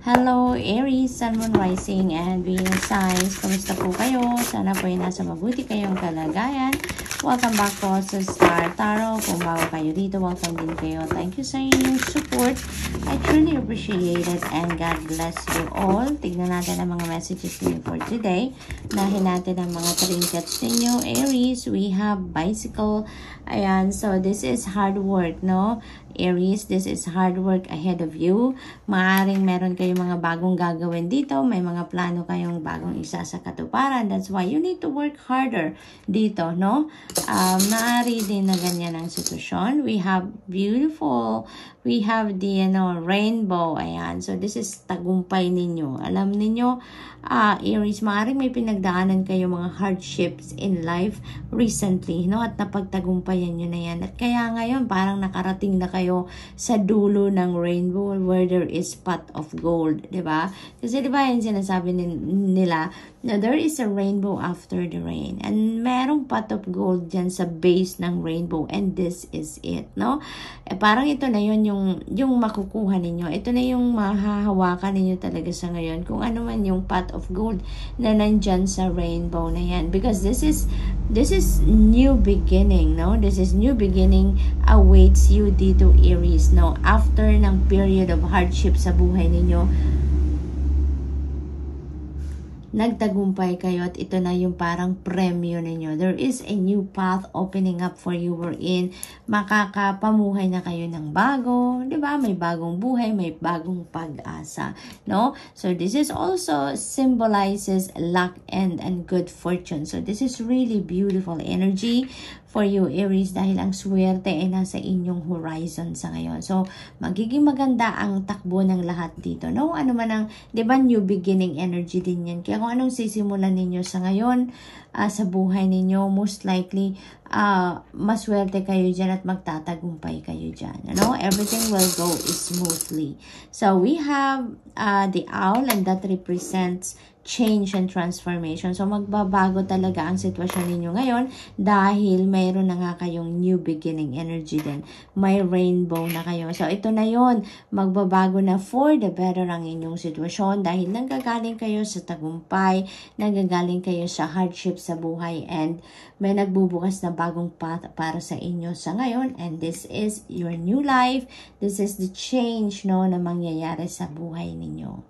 Hello, Aries, Sun, Moon, Rising, and Venus signs. Kumusta po kayo? Sana po ay nasa mabuti kayong kalagayan. Welcome back po sa Star Tarot. Kung bago kayo dito, welcome din kayo. Thank you sa inyong support. I truly appreciate it and God bless you all. Tignan natin ang mga messages niyo for today. Nahin natin ang mga trinkets ninyo. Aries, we have bicycle. Ayan, so this is hard work, no? Aries, this is hard work ahead of you. Maaring meron kayong mga bagong gagawin dito. May mga plano kayong bagong isa sa katuparan. That's why you need to work harder dito, no? Maaari din na ganyan ang sitwasyon. We have beautiful, we have the rainbow. Ayan, so this is tagumpay ninyo. Alam ninyo, Aries, maaaring may pinagdaanan kayo mga hardships in life recently, no? At napagtagumpayan nyo na yan. At kaya ngayon, parang nakarating na kayo sa dulo ng rainbow where there is pot of gold, diba? Kasi diba yung sinasabi nila, na there is a rainbow after the rain. And merong pot of gold dyan sa base ng rainbow. And this is it, no? Parang ito na yun yung makukuha ninyo. Ito na yung mahahawakan ninyo talaga sa ngayon. Kung ano man yung pot of gold na nandyan sa rainbow na yan. Because this is new beginning, no? This is new beginning awaits you dito, Aries, no? After ng period of hardship sa buhay ninyo, nagtagumpay kayo at ito na yung parang premyo ninyo. There is a new path opening up for you wherein makakapamuhay na kayo ng bago, di ba? May bagong buhay, may bagong pag-asa, no? So this is also symbolizes luck and good fortune. So this is really beautiful energy for you, Aries, dahil ang swerte ay nasa inyong horizon sa ngayon. So, magiging maganda ang takbo ng lahat dito, no? Ano man ang, di ba, new beginning energy din yan. Kaya kung anong sisimulan ninyo sa ngayon, sa buhay ninyo, most likely, maswerte kayo dyan at magtatagumpay kayo dyan. You know? Everything will go smoothly. So, we have the owl, and that represents change and transformation. So, magbabago talaga ang sitwasyon ninyo ngayon dahil mayroon na nga kayong new beginning energy din. May rainbow na kayo. So, ito na yon, magbabago na for the better ang inyong sitwasyon dahil nanggagaling kayo sa tagumpay, nanggagaling kayo sa hardship sa buhay, and may nagbubukas na bagong path para sa inyo sa ngayon, and this is your new life. This is the change, no, na mangyayari sa buhay ninyo.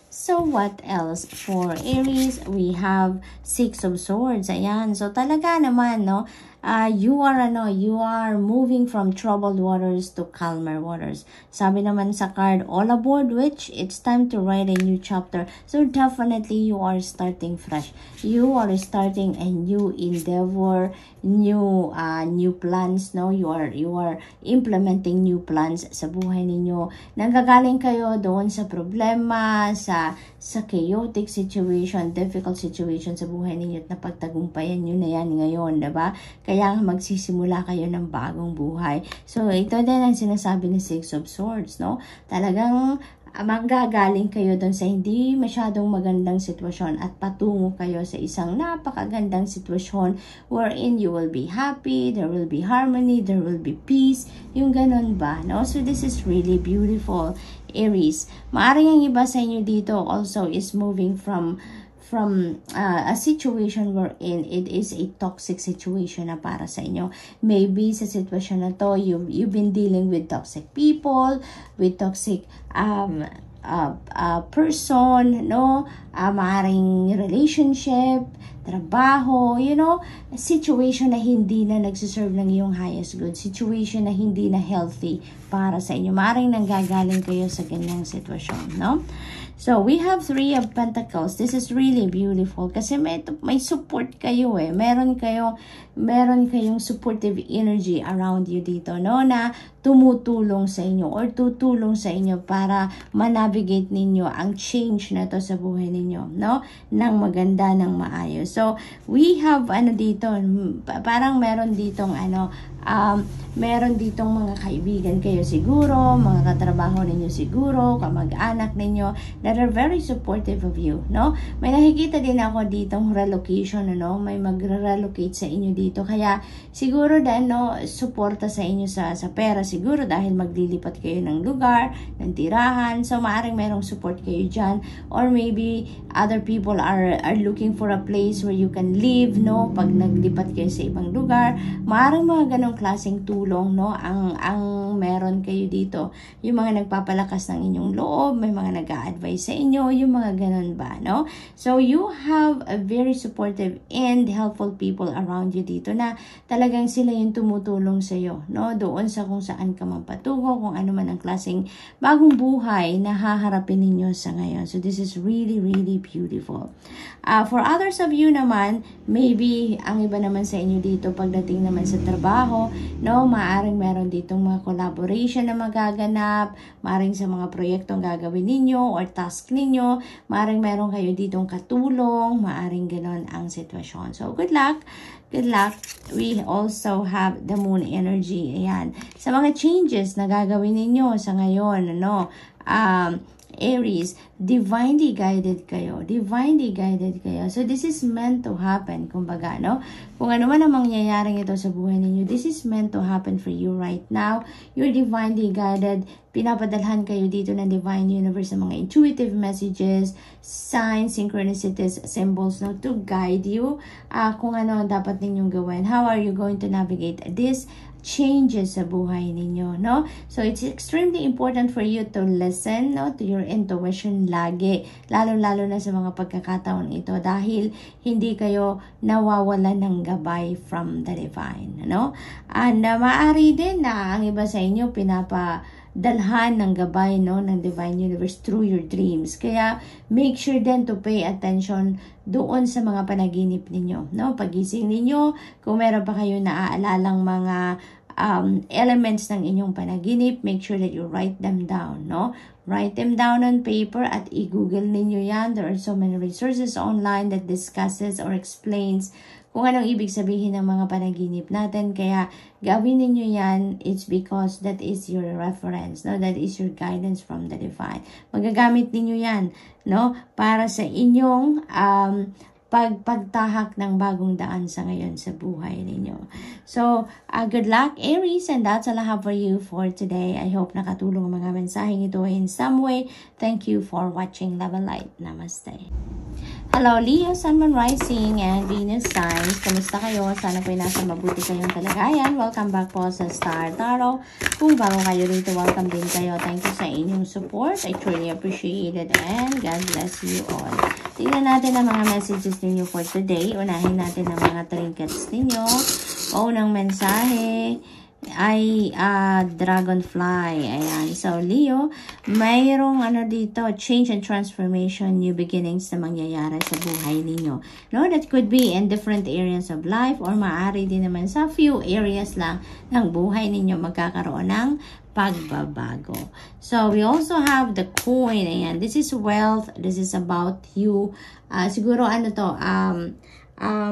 So, what else for Aries? We have Six of Swords. Ayan. So, talaga naman, no? You are moving from troubled waters to calmer waters. Sabi naman sa card, all aboard witch, it's time to write a new chapter. So, definitely, you are starting fresh. You are starting a new endeavor, new plans, no? You are implementing new plans sa buhay ninyo. Nanggagaling kayo doon sa problema, sa chaotic situation, difficult situation sa buhay ninyo at napagtagumpayan nyo na yan ngayon, diba? Kaya magsisimula kayo ng bagong buhay. So, ito din ang sinasabi ni Six of Swords, no? Talagang manggagaling kayo doon sa hindi masyadong magandang sitwasyon at patungo kayo sa isang napakagandang sitwasyon wherein you will be happy, there will be harmony, there will be peace. Yung ganun ba, no? So, this is really beautiful, Aries. Maaring ang iba sa inyo dito also is moving from a situation wherein it is a toxic situation na para sa inyo. Maybe sa sitwasyon na to, you've been dealing with toxic people, with toxic person, no? Maaring relationship, trabaho, you know, situation na hindi na nagsiserve ng iyong highest good, situation na hindi na healthy para sa inyo. Maaring nanggagaling kayo sa ganyang sitwasyon, no? So, we have Three of Pentacles. This is really beautiful kasi may support kayo eh. Meron kayong supportive energy around you dito, no? Na tumutulong sa inyo or tutulong sa inyo para manavigate ninyo ang change na to sa buhay ninyo, no? Nang maganda, nang maayos. So, we have dito, parang meron ditong Meron ditong mga kaibigan kayo siguro, mga katrabaho ninyo siguro, kamag-anak ninyo that are very supportive of you, no? May nakikita din ako ditong relocation, no? May magre-relocate sa inyo dito. Kaya siguro dahil, no, suporta sa inyo sa pera siguro dahil maglilipat kayo ng lugar, ng tirahan. So, maaring merong support kayo dyan. Or maybe other people are looking for a place where you can live, no? Pag naglipat kayo sa ibang lugar, maaring mga ganong klaseng tulong, no? Ang meron kayo dito. Yung mga nagpapalakas ng inyong loob, may mga nag-a-advise sa inyo, yung mga ganon ba, no? So, you have a very supportive and helpful people around you dito na talagang sila yung tumutulong sa iyo, no? Doon sa kung saan ka man patungo, kung ano man ang klaseng bagong buhay na haharapin ninyo sa ngayon. So, this is really, really beautiful. For others of you naman, maybe ang iba naman sa inyo dito pagdating naman sa trabaho, no, maaring meron ditong mga collaboration na magaganap, maaring sa mga proyektong gagawin ninyo or task ninyo, maaring meron kayo ditong katulong, maaring ganon ang sitwasyon. So, good luck. Good luck. We also have the moon energy. Ayan. Sa mga changes na gagawin ninyo sa ngayon, ano, Aries, divinely guided kayo. Divinely guided kayo. So, this is meant to happen. Kumbaga, no? Kung ano man ang mangyayaring ito sa buhay ninyo, this is meant to happen for you right now. You're divinely guided. Pinapadalhan kayo dito ng divine universe ng mga intuitive messages, signs, synchronicities, symbols, no? To guide you. Kung ano dapat ninyong gawin. How are you going to navigate this changes sa buhay ninyo, no? So, it's extremely important for you to listen, no, to your intuition lagi, lalo-lalo na sa mga pagkakataon ito dahil hindi kayo nawawalan ng gabay from the divine, no? And maaari din na ang iba sa inyo pinapadalhan ng gabay, no, ng divine universe through your dreams. Kaya, make sure din to pay attention doon sa mga panaginip ninyo, no? Pagising ninyo, kung meron pa kayo naaalalang mga elements ng inyong panaginip, make sure that you write them down, no? Write them down on paper at i-google ninyo yan. There are so many resources online that discusses or explains kung anong ibig sabihin ng mga panaginip natin. Kaya gawin ninyo yan, it's because that is your reference, no? That is your guidance from the divine. Magagamit ninyo yan, no? Para sa inyong pagtahak ng bagong daan sa ngayon sa buhay ninyo. So, good luck, Aries, and that's all I have for you for today. I hope nakatulong ang mga mensaheng ito in some way. Thank you for watching Love and Light. Namaste. Hello, Leo, Sun, Moon, Rising, and Venus signs. Kamusta kayo? Sana po'y nasa mabuti kayong kalagayan. Welcome back po sa Star Tarot. Kung bago kayo rito, welcome din kayo. Thank you sa inyong support. I truly appreciate it, and God bless you all. Tingnan natin ang mga messages ninyo for today. Unahin natin ang mga trinkets ninyo. Unang mensahe ay dragonfly. Ayan. So, Leo, mayroong dito, change and transformation, new beginnings na mangyayari sa buhay ninyo. No, that could be in different areas of life or maaari din naman sa few areas lang ng buhay ninyo magkakaroon ng pagbabago. So, we also have the coin. Ayan. This is wealth. This is about you. Siguro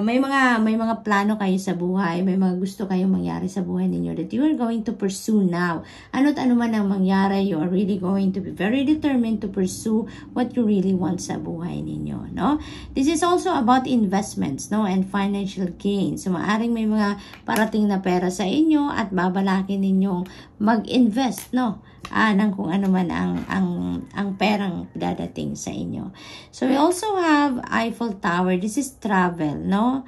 may mga plano kayo sa buhay, may mga gusto kayong mangyari sa buhay ninyo that you are going to pursue now. Ano't ano man ang mangyari, you are really going to be very determined to pursue what you really want sa buhay ninyo, no? This is also about investments, no, and financial gains. So, maaring may mga parating na pera sa inyo at babalakin ninyong mag-invest, no? Ng kung ano man ang perang dadating sa inyo. So, we also have Eiffel Tower. This is travel, no?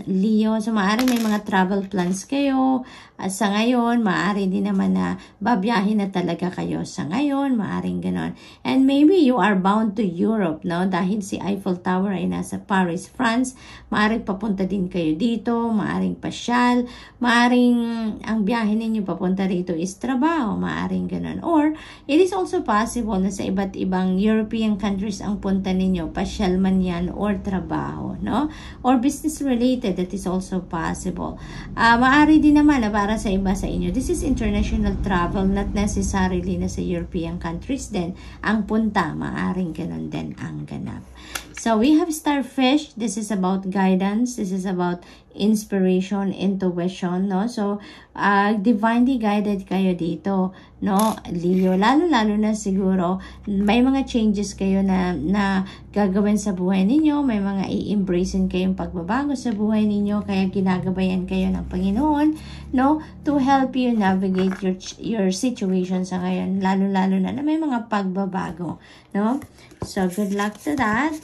Leo, so maaari may mga travel plans kayo. Sa ngayon, maaari din naman na babiyahin na talaga kayo sa ngayon. Maaring ganon. And maybe you are bound to Europe, no? Dahil si Eiffel Tower ay nasa Paris, France. Maaring papunta din kayo dito. Maaring pasyal. Maaring ang biyahe ninyo papunta rito is trabaho. Maaring ganon. Or, it is also possible na sa iba't ibang European countries ang punta ninyo. Pasyal man yan or trabaho, no? Or business related, that is also possible. Maari din naman na para sa iba sa inyo, this is international travel, not necessarily na sa European countries din ang punta, maaring ganun din ang ganap. So we have starfish. This is about guidance. This is about inspiration, intuition, no? So divinely guided kayo dito, no? Leo, lalo na siguro may mga changes kayo na gagawin sa buhay ninyo, may mga i-embracein kayong pagbabago sa buhay ninyo, kaya ginagabayan kayo ng Panginoon, no? To help you navigate your situation sa ngayon, lalo na may mga pagbabago, no? So good luck to that.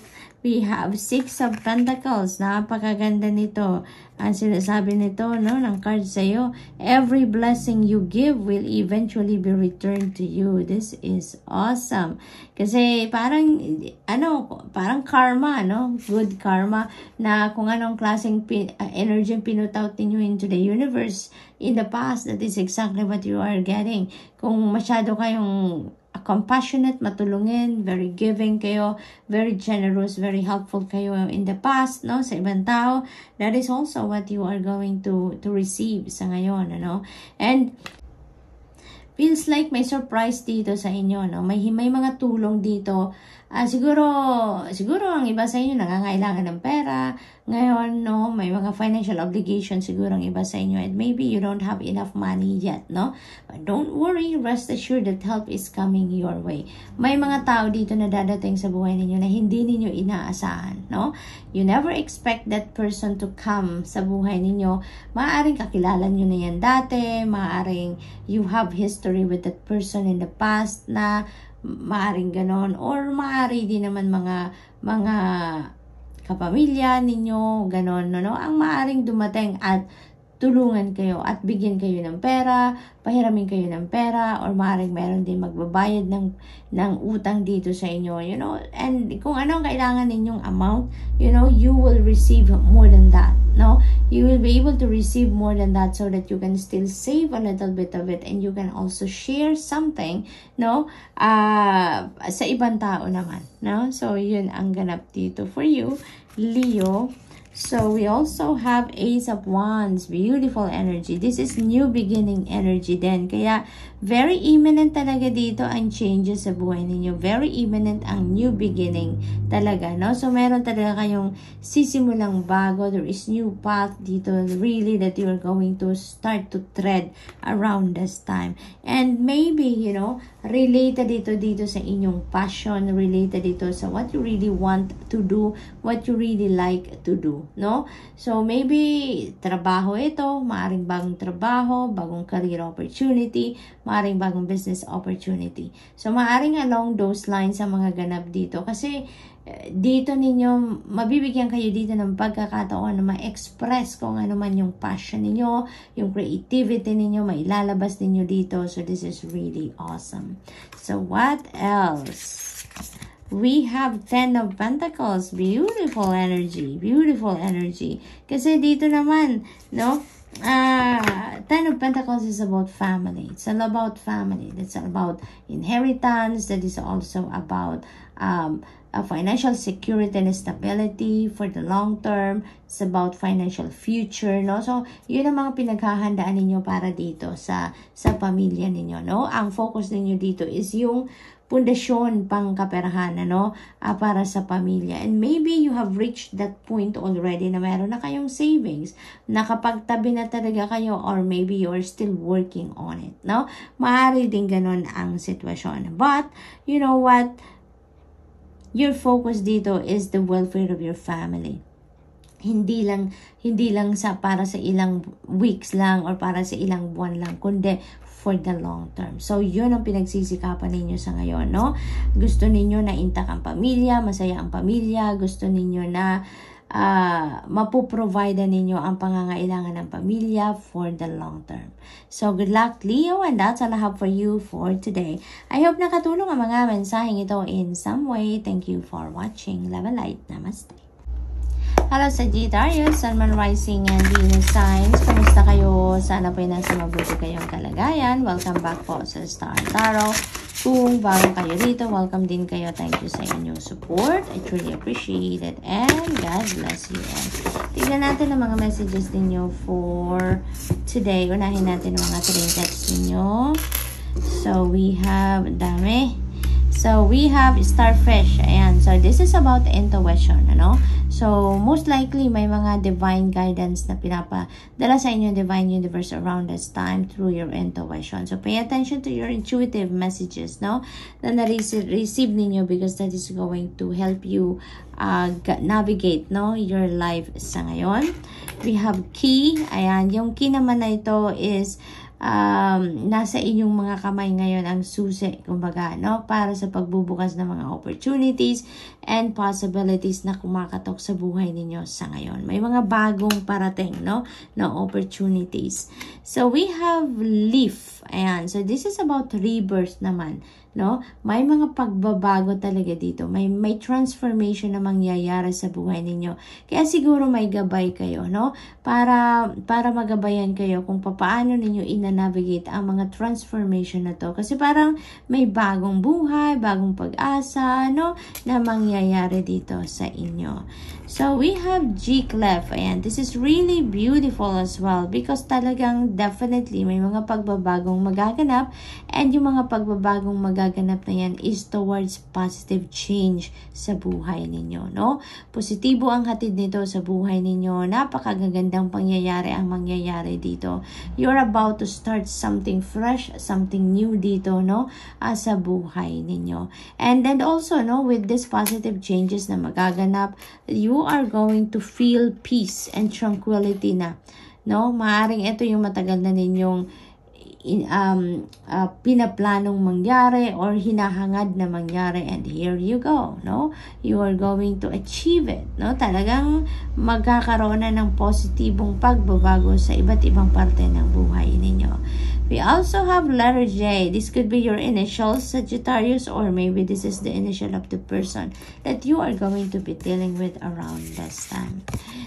We have 6 of Pentacles. Napakaganda nito. Ang sinasabi nito, no, ng card sa'yo, every blessing you give will eventually be returned to you. This is awesome. Kasi parang, parang karma, no? Good karma na kung anong klaseng energy pinutout ninyo into the universe in the past, that is exactly what you are getting. Kung masyado kayong compassionate, matulungin, very giving kayo, very generous, very helpful kayo in the past, no, sa ibang tao, that is also what you are going to receive sa ngayon, ano. And feels like may surprise dito sa inyo, no? May mga tulong dito. Siguro ang iba sa inyo nangangailangan ng pera. Ngayon, no, may mga financial obligations siguro ang iba sa inyo. And maybe you don't have enough money yet, no? But don't worry, rest assured that help is coming your way. May mga tao dito na dadating sa buhay ninyo na hindi ninyo inaasahan, no? You never expect that person to come sa buhay ninyo. Maaaring kakilala nyo na yan dati. Maaaring you have history with that person in the past na maaring ganon, or maari din naman mga kapamilya ninyo, ganon, no? Ang maaring dumating at tulungan kayo at bigyan kayo ng pera, pahiramin kayo ng pera, or maaaring meron din magbabayad ng utang dito sa inyo, you know, and kung anong kailangan ninyong amount, you know, you will receive more than that, no? You will be able to receive more than that so that you can still save a little bit of it and you can also share something, no? Sa ibang tao naman, no? So, yun ang ganap dito for you, Leo. So, we also have Ace of Wands. Beautiful energy. This is new beginning energy din. Kaya, very imminent talaga dito ang changes sa buhay ninyo. Very imminent ang new beginning talaga, no? So, meron talaga kayong sisimulang bago. There is new path dito, really, that you are going to start to tread around this time. And maybe, you know, related dito sa inyong passion, related dito sa what you really want to do, what you really like to do, no? So maybe trabaho ito, maaring bagong trabaho, bagong career opportunity, maaring bagong business opportunity. So maaring along those lines ang mga ganap dito, kasi dito ninyo, mabibigyan kayo dito ng pagkakataon na ma-express kung ano man yung passion ninyo, yung creativity ninyo, mailalabas ninyo dito. So this is really awesome. So what else? We have 10 of Pentacles. Beautiful energy. Beautiful energy. Kasi dito naman, no? 10 of Pentacles is about family. It's all about family. That's about inheritance. That is also about financial security and stability for the long term. It's about financial future, no? So, yun ang mga pinaghahandaan ninyo para dito sa pamilya ninyo, no? Ang focus ninyo dito is yung pundasyon pang kaperahan, no? Para sa pamilya. And maybe you have reached that point already na meron na kayong savings, nakapagtabi na talaga kayo, or maybe you are still working on it, no? Maaari din ganun ang sitwasyon. But, you know what? Your focus dito is the welfare of your family. Hindi lang para sa ilang weeks lang or para sa ilang buwan lang, kundi for the long term. So, yun ang pinagsisikapan ninyo sa ngayon, no? Gusto ninyo na intact ang pamilya, masaya ang pamilya, gusto ninyo na mapoprovide ninyo ang pangangailangan ng pamilya for the long term. So, good luck, Leo, and that's all I have for you for today. I hope nakatulong ang mga mensaheng ito in some way. Thank you for watching. Love and light. Namaste. Hello, Sagittarius, Sun, Moon, Rising, and Venus signs. Kumusta kayo? Sana po nasa mabuti kayong kalagayan. Welcome back po sa Star Tarot. Kung bago kayo dito, welcome din kayo. Thank you sa inyong support. I truly appreciate it. And God bless you all. Tignan natin ang mga messages ninyo for today. Unahin natin ang mga trinkets ninyo. So, we have, dami. So, we have Starfish. Ayan. So, this is about intuition, ano? So, most likely, may mga divine guidance na pinapadala sa inyo divine universe around this time through your intuition. So, pay attention to your intuitive messages, no? Na na-receive ninyo because that is going to help you navigate, no? Your life sa ngayon. We have key. Ayan. Yung key naman na ito is nasa inyong mga kamay ngayon ang susi, kumbaga, no? Para sa pagbubukas ng mga opportunities and possibilities na kumakatok sa buhay ninyo sa ngayon. May mga bagong parating, no? Na opportunities. So, we have leaf. Ayan. So, this is about rebirth naman. No? May mga pagbabago talaga dito. May transformation na mangyayari sa buhay ninyo. Kaya siguro may gabay kayo, no? Para magabayan kayo kung paano ninyo ina-navigate ang mga transformation na to. Kasi parang may bagong buhay, bagong pag-asa, no? Na mangyayari dito sa inyo. So, we have G clef. Ayan. This is really beautiful as well because talagang definitely may mga pagbabagong magaganap and yung mga pagbabagong magaganap na yan is towards positive change sa buhay ninyo, no? Positibo ang hatid nito sa buhay ninyo. Napakagagandang pangyayari ang mangyayari dito. You're about to start something fresh, something new dito, no? Sa buhay ninyo. And then also, no, with this positive changes na magaganap, you are going to feel peace and tranquility na, no? Maaring ito yung matagal na ninyong pinaplanong mangyari or hinahangad na mangyari, and here you go, no? You are going to achieve it, no? Talagang magkakaroon na ng positibong pagbabago sa iba't ibang parte ng buhay ninyo. We also have letter J. This could be your initials, Sagittarius, or maybe this is the initial of the person that you are going to be dealing with around this time.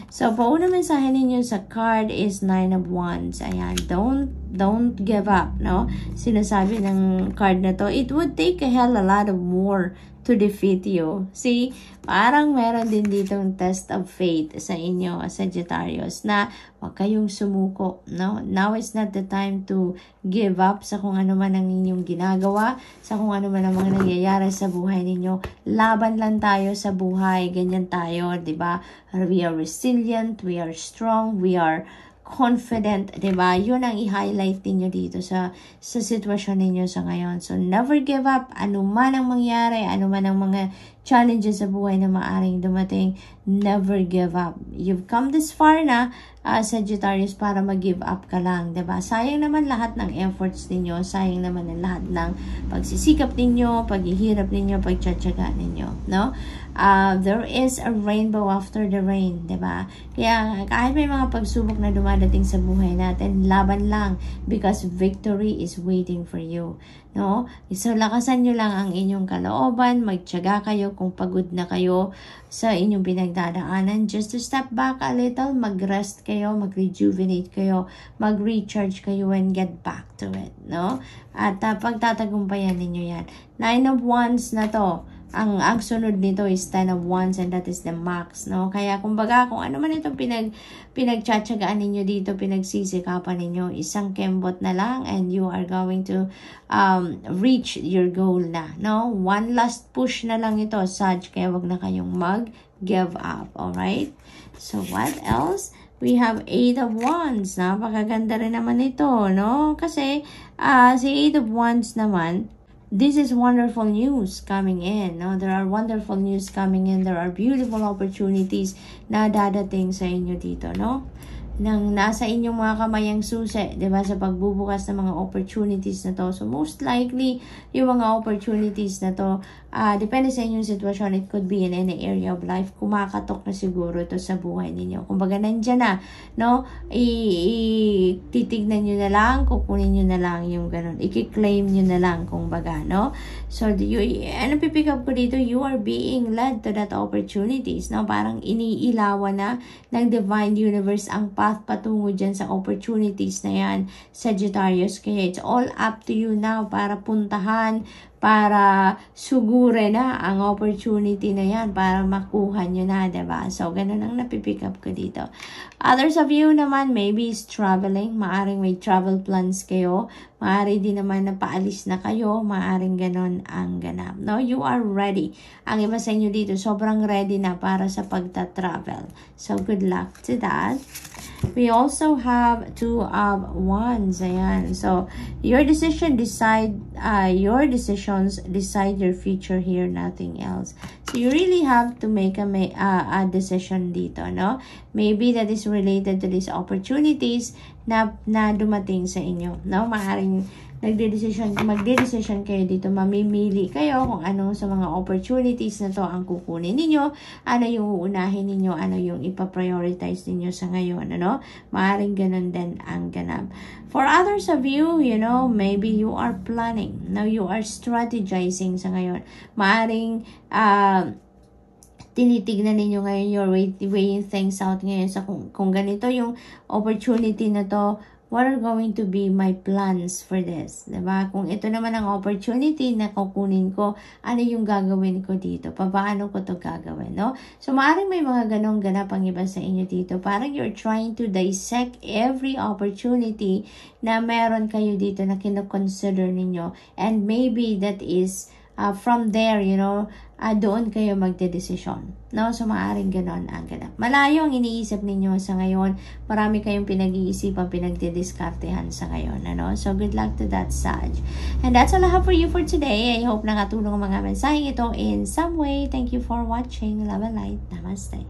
So, pauna mensahe ninyo sa card is 9 of Wands. Ayan, don't give up, no? Sinasabi ng card na to, it would take a lot of war to defeat you. See, parang meron din ditong test of faith sa inyo, Sagittarius, na huwag kayong sumuko, no? Now is not the time to give up sa kung ano man ang inyong ginagawa, sa kung ano man ang mga nangyayari sa buhay ninyo. Laban lang tayo sa buhay, ganyan tayo, di ba? We are resilient, we are strong, we are confident, diba? Yun ang i-highlight niyo dito sa sitwasyon ninyo sa ngayon. So, never give up. Ano man ang mangyari, ano man ang mga challenges sa buhay na maaring dumating, never give up. You've come this far na, Sagittarius, para mag-give up ka lang, diba? Sayang naman lahat ng efforts ninyo, sayang naman ang lahat ng pagsisikap ninyo, paghihirap ninyo, pagtsatsaga ninyo, no? There is a rainbow after the rain, diba? Kaya kahit may mga pagsubok na dumadating sa buhay natin, laban lang because victory is waiting for you, no? So, lakasan nyo lang ang inyong kalooban, magtyaga kayo kung pagod na kayo sa inyong pinagdadaanan. Just to step back a little, mag-rest kayo, mag-rejuvenate kayo, mag-recharge kayo and get back to it, no? At pagtatagumpayan ninyo yan. 9 of Wands na to. Ang sunod nito is 10 of Wands and that is the max, no? Kaya kumbaga kung ano man itong pinagtsatsagaan ninyo dito, pinagsisikapan ninyo, isang kembot na lang and you are going to reach your goal na, no? One last push na lang ito, Sag, kaya wag na kayong mag-give up, alright? So, what else? We have 8 of Wands. Napakaganda rin naman ito, no? Kasi, si 8 of Wands naman, this is wonderful news coming in, no? There are wonderful news coming in. There are beautiful opportunities na dadating sa inyo dito, no? Nang nasa inyong mga kamay ang susi, diba, sa pagbubukas ng mga opportunities na to. So, most likely, yung mga opportunities na to, depende sa inyong sitwasyon, it could be in any area of life, kumakatok na siguro ito sa buhay ninyo. Kumbaga, nandyan na, no? Titignan nyo na lang, kukunin nyo na lang yung ganun. I-claim nyo na lang, kumbaga, no? So, ano pipick up ko dito? You are being led to that opportunities, no? Parang iniilawan na ng divine universe ang path patungo dyan sa opportunities na yan, Sagittarius. Kaya it's all up to you now para puntahan, para sugure na ang opportunity na yan para makuha nyo na, diba? So, ganun ang napipick up ko dito. Others of you naman, maybe is traveling. Maaring may travel plans kayo. Maari din naman na paalis na kayo. Maaring ganun ang ganap. No? You are ready. Ang iba sa inyo dito, sobrang ready na para sa pagta-travel. So, good luck to that. We also have 2 of Wands. Ayan. So, your decisions decide your future here, nothing else. So, you really have to make a decision dito, no? Maybe that is related to these opportunities na dumating sa inyo, no? Maaring magde-decision kayo dito, mamimili kayo kung ano sa mga opportunities na to ang kukunin ninyo, ano yung uunahin ninyo, ano yung ipa-prioritize ninyo sa ngayon, ano? Maaring ganun din ang ganap. For others of you, you know, maybe you are planning, now you are strategizing sa ngayon. Maaring tinitignan ninyo ngayon, you're weighing things out ngayon sa kung ganito yung opportunity na to, what are going to be my plans for this? Diba? Kung ito naman ang opportunity na kukunin ko, ano yung gagawin ko dito? Paano ko to gagawin? No? So, maaaring may mga ganong ganap ang iba sa inyo dito. Parang you're trying to dissect every opportunity na meron kayo dito na kinoconsider ninyo. And maybe that is from there, you know, doon kayo magdedesisyon. No? So, maaaring ganon ang ganap. Malayo ang iniisip ninyo sa ngayon. Marami kayong pinag-iisipan, pinagdidiskartehan sa ngayon. Ano? So, good luck to that, Sag. And that's all I have for you for today. I hope nakatulong ang mga mensaheng ito in some way. Thank you for watching. Love and light. Namaste.